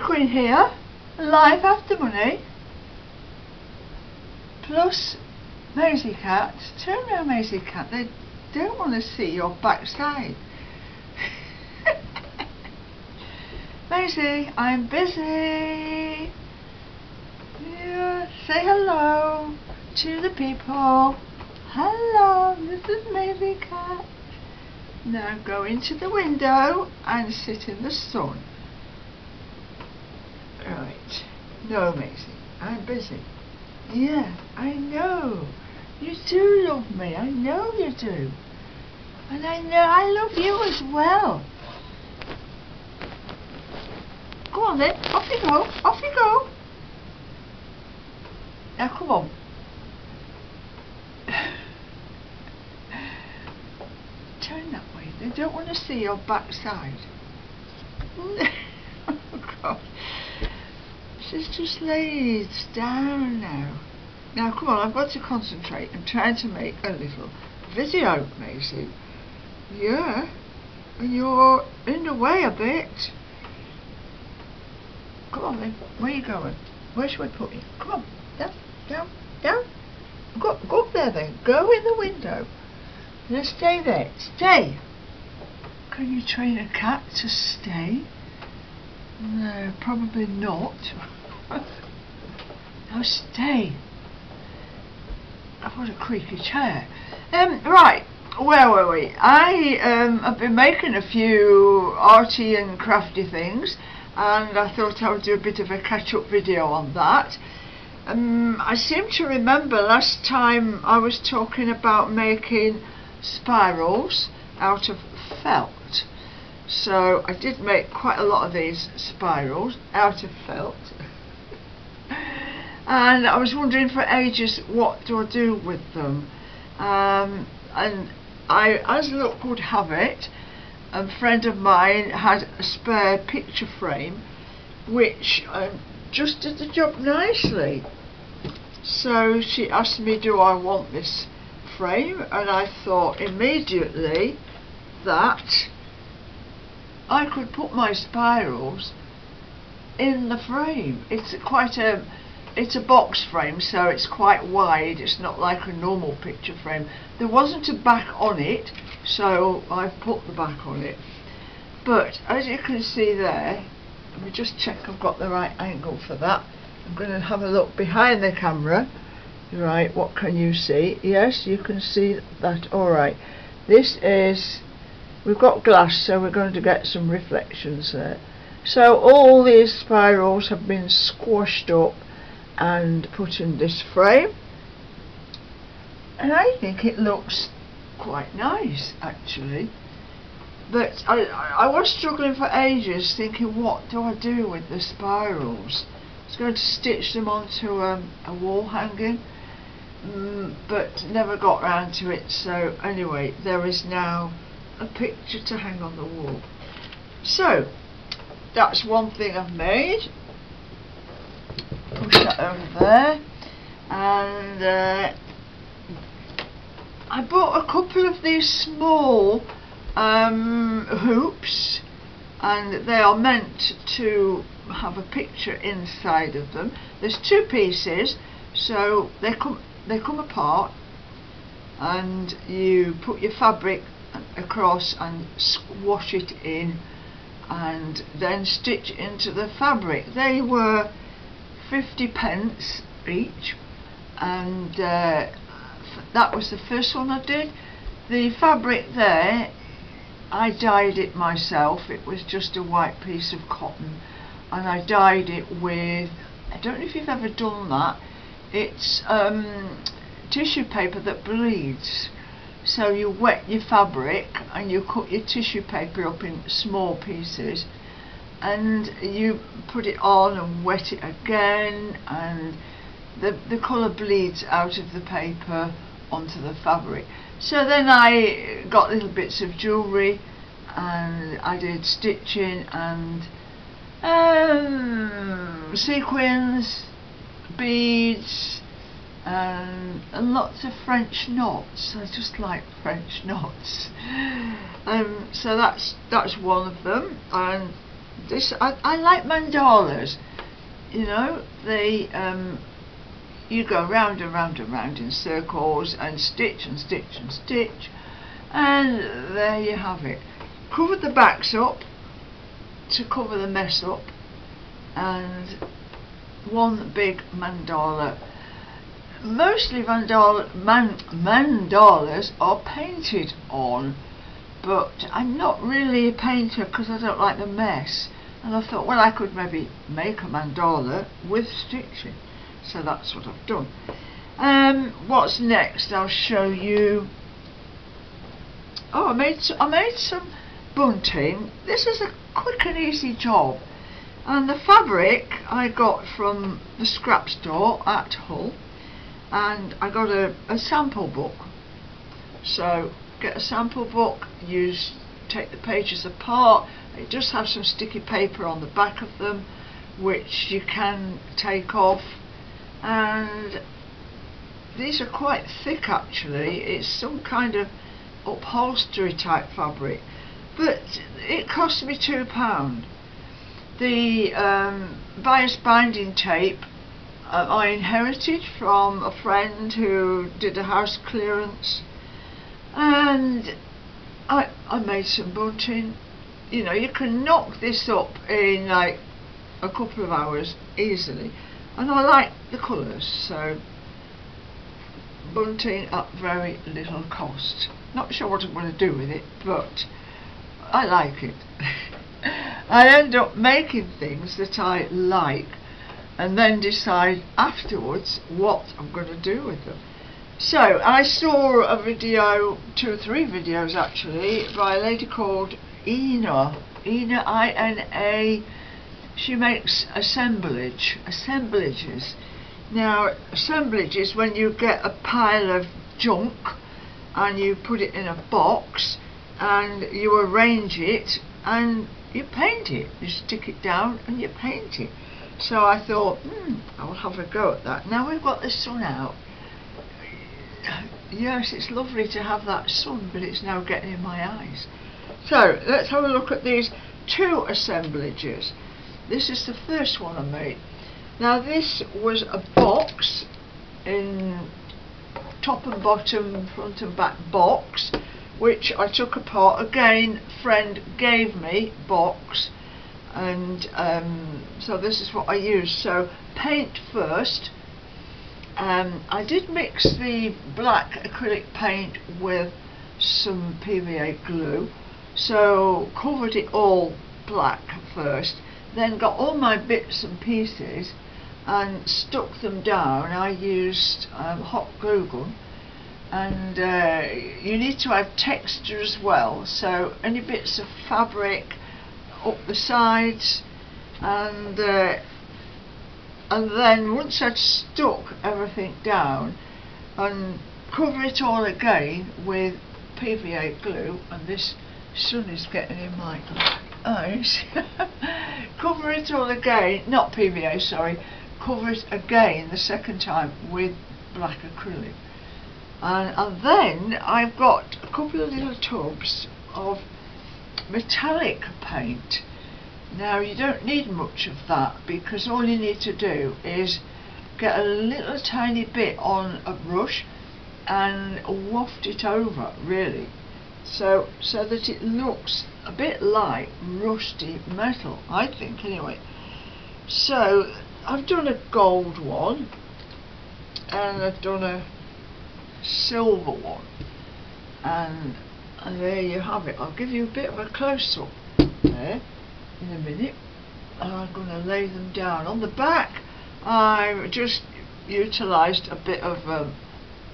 Queen here, live after money, plus Maisie Cat. Turn around, Maisie Cat, they don't want to see your backside. Maisie, I'm busy. Yeah, say hello to the people. Hello, this is Maisie Cat. Now go into the window and sit in the sun. Right. No, Maisie, I'm busy. Yeah, I know. You do love me. I know you do. And I know I love you as well. Go on then. Off you go. Off you go. Now come on. Turn that way. They don't want to see your backside. Oh God. She's just lays down now. Now come on, I've got to concentrate. I'm trying to make a little video, Maisie. Yeah. And you're in the way a bit. Come on then. Where are you going? Where should I put you? Come on. Down, down, down. Go up there then. Go in the window. Now stay there. Stay. Can you train a cat to stay? No, probably not. Now stay. I've got a creaky chair. Right, where were we? I've been making a few arty and crafty things, and I thought I would do a bit of a catch-up video on that. I seem to remember last time I was talking about making spirals out of felt. So I did make quite a lot of these spirals out of felt. And I was wondering for ages, what do I do with them? And as luck would have it, a friend of mine had a spare picture frame which just did the job nicely. So she asked me, do I want this frame? And I thought immediately that I could put my spirals in the frame. It's a box frame, so it's quite wide. It's not like a normal picture frame. There wasn't a back on it, so I've put the back on it. But as you can see there, let me just check I've got the right angle for that. I'm going to have a look behind the camera. Right, what can you see? Yes, you can see that. Alright, this is, we've got glass, so we're going to get some reflections there. So all these spirals have been squashed up and put in this frame, and I think it looks quite nice actually. But I was struggling for ages thinking, what do I do with the spirals? I was going to stitch them onto a wall hanging, but never got round to it. So anyway, there is now a picture to hang on the wall. So that's one thing I've made. Push that over there. And I bought a couple of these small hoops, and they are meant to have a picture inside of them. There's two pieces, so they come apart, and you put your fabric across and squash it in and then stitch into the fabric. They were 50p each, and that was the first one I did. The fabric there, I dyed it myself. It was just a white piece of cotton, and I dyed it with, I don't know if you've ever done that, it's tissue paper that bleeds. So you wet your fabric and you cut your tissue paper up in small pieces, and you put it on and wet it again, and the colour bleeds out of the paper onto the fabric. So then I got little bits of jewellery, and I did stitching and sequins, beads, and lots of French knots. I just like French knots. So that's one of them, and this I like mandalas. You know, they you go round and round and round in circles and stitch and stitch and stitch, and there you have it. Cover the backs up to cover the mess up, and one big mandala. Mostly mandalas are painted on, but I'm not really a painter because I don't like the mess, and I thought, well, I could maybe make a mandala with stitching, so that's what I've done. What's next? I'll show you. Oh, I made some bunting. This is a quick and easy job, and the fabric I got from the scrap store at Hull, and I got a sample book. So get a sample book, take the pages apart. It does have some sticky paper on the back of them which you can take off, and these are quite thick actually. It's some kind of upholstery type fabric, but it cost me £2. The bias binding tape I inherited from a friend who did a house clearance, and I made some bunting. You know, you can knock this up in like a couple of hours easily, and I like the colours, so bunting at very little cost. Not sure what I'm going to do with it, but I like it. I end up making things that I like and then decide afterwards what I'm going to do with them. So I saw a video, 2 or 3 videos actually, by a lady called Ina, I-N-A. She makes assemblages. Now, assemblage is when you get a pile of junk and you put it in a box and you arrange it and you paint it. You stick it down and you paint it. So I thought, I'll have a go at that. Now we've got the sun out. Yes, it's lovely to have that sun, but it's now getting in my eyes. So let's have a look at these 2 assemblages. This is the first one I made. Now this was a box, in top and bottom, front and back box, which I took apart. Again, friend gave me box, and so this is what I used. So paint first. I did mix the black acrylic paint with some PVA glue, so covered it all black first, then got all my bits and pieces and stuck them down. I used hot glue gun, and you need to add texture as well, so any bits of fabric up the sides, and then once I'd stuck everything down, and cover it all again with PVA glue, and this sun is getting in my eyes. Cover it all again, not PVA, sorry, cover it again the second time with black acrylic, and then I've got a couple of little tubs of metallic paint. Now you don't need much of that, because all you need to do is get a little tiny bit on a brush and waft it over, really, so that it looks a bit like rusty metal, I think, anyway. So I've done a gold one and I've done a silver one, and there you have it. I'll give you a bit of a close-up there in a minute. I'm going to lay them down. On the back I just utilised a bit of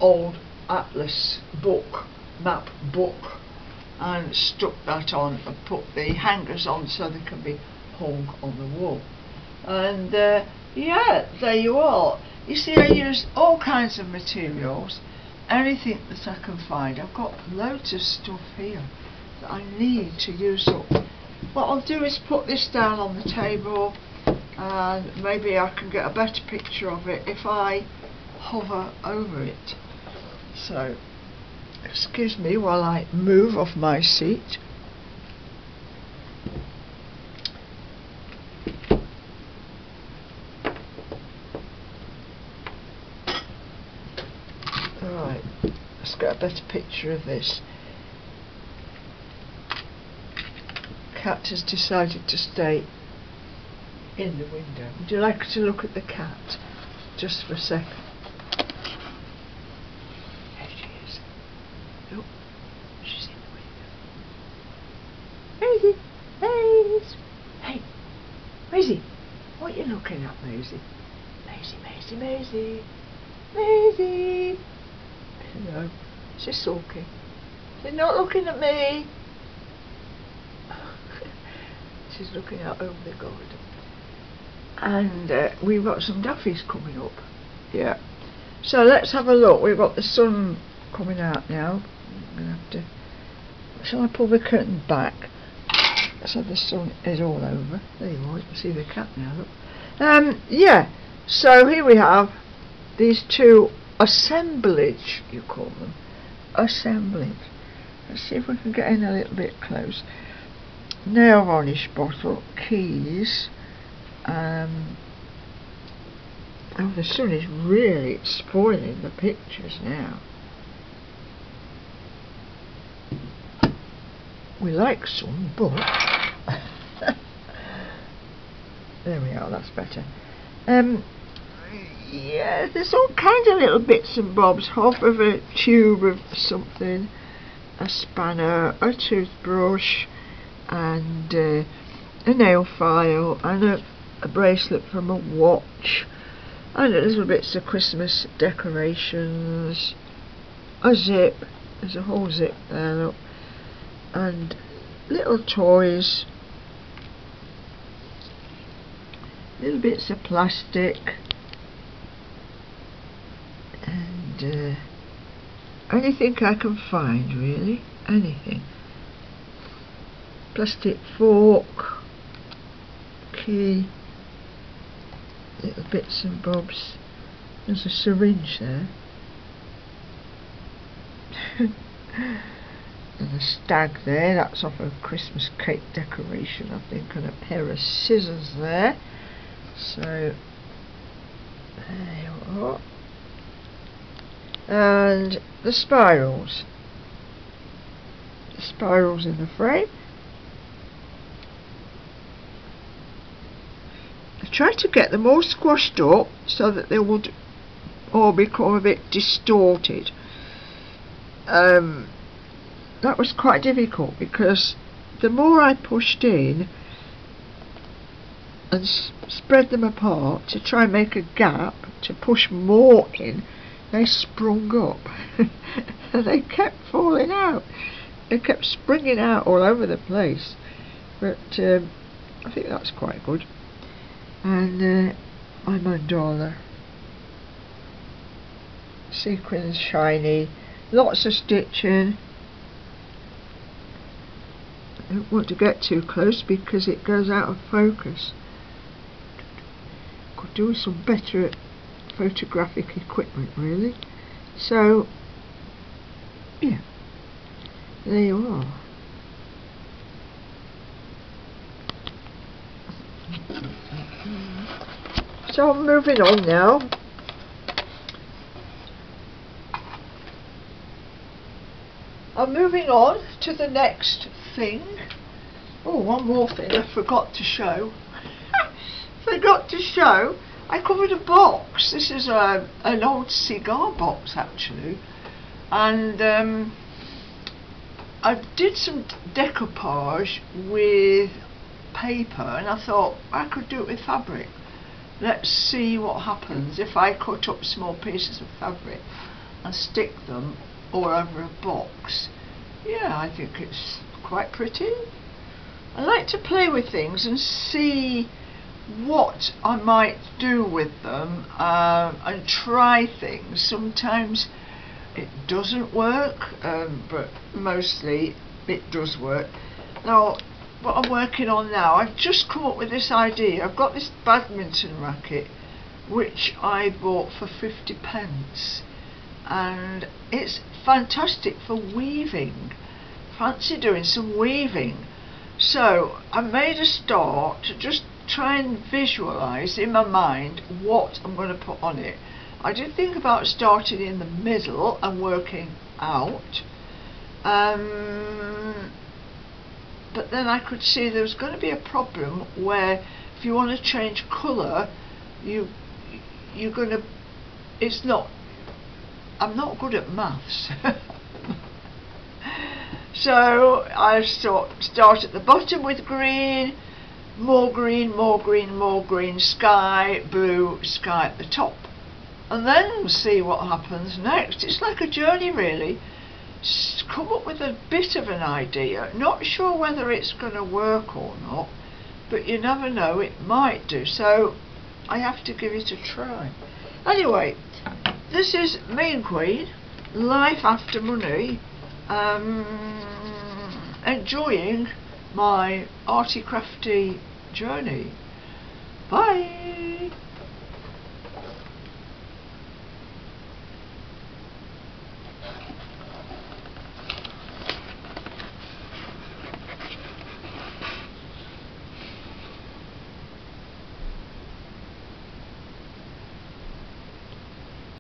old atlas book, map book, and stuck that on and put the hangers on so they can be hung on the wall. And yeah, there you are. You see, I use all kinds of materials, anything that I can find. I've got loads of stuff here that I need to use up. What I'll do is put this down on the table, and maybe I can get a better picture of it if I hover over it. So excuse me while I move off my seat. Alright, let's get a better picture of this. Cat has decided to stay in the window. Would you like to look at the cat just for a second? There she is. Oh, she's in the window. Maisie! Hey! Maisie! What are you looking at, Maisie? Maisie, Maisie, Maisie! Maisie! Hello. She's sulking. She's not looking at me! She's looking out over the garden. And we've got some daffies coming up. Yeah. So let's have a look. We've got the sun coming out now. I'm going to have to... Shall I pull the curtain back so the sun is all over? There you are. You can see the cat now. Look. Yeah. So here we have these two assemblage, you call them. Assemblage. Let's see if we can get in a little bit close. Nail varnish bottle, keys. Oh, the sun is really spoiling the pictures now. We like sun, but there we are, that's better. Yeah, there's all kinds of little bits and bobs. Half of a tube of something, a spanner, a toothbrush, and a nail file, and a bracelet from a watch, and little bits of Christmas decorations, a zip, there's a whole zip there, look, and little toys, little bits of plastic, and anything I can find, really, anything. Plastic fork, key, little bits and bobs. There's a syringe there. And a stag there, that's off a Christmas cake decoration, I think, and a pair of scissors there. So, there you are. And the spirals. The spirals in the frame. I try to get them all squashed up so that they would all become a bit distorted. That was quite difficult because the more I pushed in and spread them apart to try and make a gap to push more in, they sprung up and they kept falling out. They kept springing out all over the place, but I think that's quite good. And my mandala, sequins, shiny, lots of stitching. I don't want to get too close because it goes out of focus. Could do with some better photographic equipment, really. So yeah, there you are. So I'm moving on now. I'm moving on to the next thing. Oh, one more thing I forgot to show. Forgot to show. I covered a box. This is an old cigar box, actually, and I did some decoupage with paper, and I thought I could do it with fabric. Let's see what happens if I cut up small pieces of fabric and stick them all over a box. Yeah, I think it's quite pretty. I like to play with things and see what I might do with them, and try things. Sometimes it doesn't work, but mostly it does work. Now, what I'm working on now, I've just come up with this idea. I've got this badminton racket which I bought for 50p, and it's fantastic for weaving. Fancy doing some weaving. So I made a start to just try and visualise in my mind what I'm going to put on it, I did think about starting in the middle and working out, but then I could see there was going to be a problem where if you want to change colour, you're going to, it's not, I'm not good at maths. So I start at the bottom with green, more green, more green, more green, sky, blue, sky at the top, and then see what happens next. It's like a journey really. Come up with a bit of an idea, not sure whether it's going to work or not, but you never know, it might do, so I have to give it a try. Anyway, this is me and Queen, life after money, enjoying my arty crafty journey. Bye.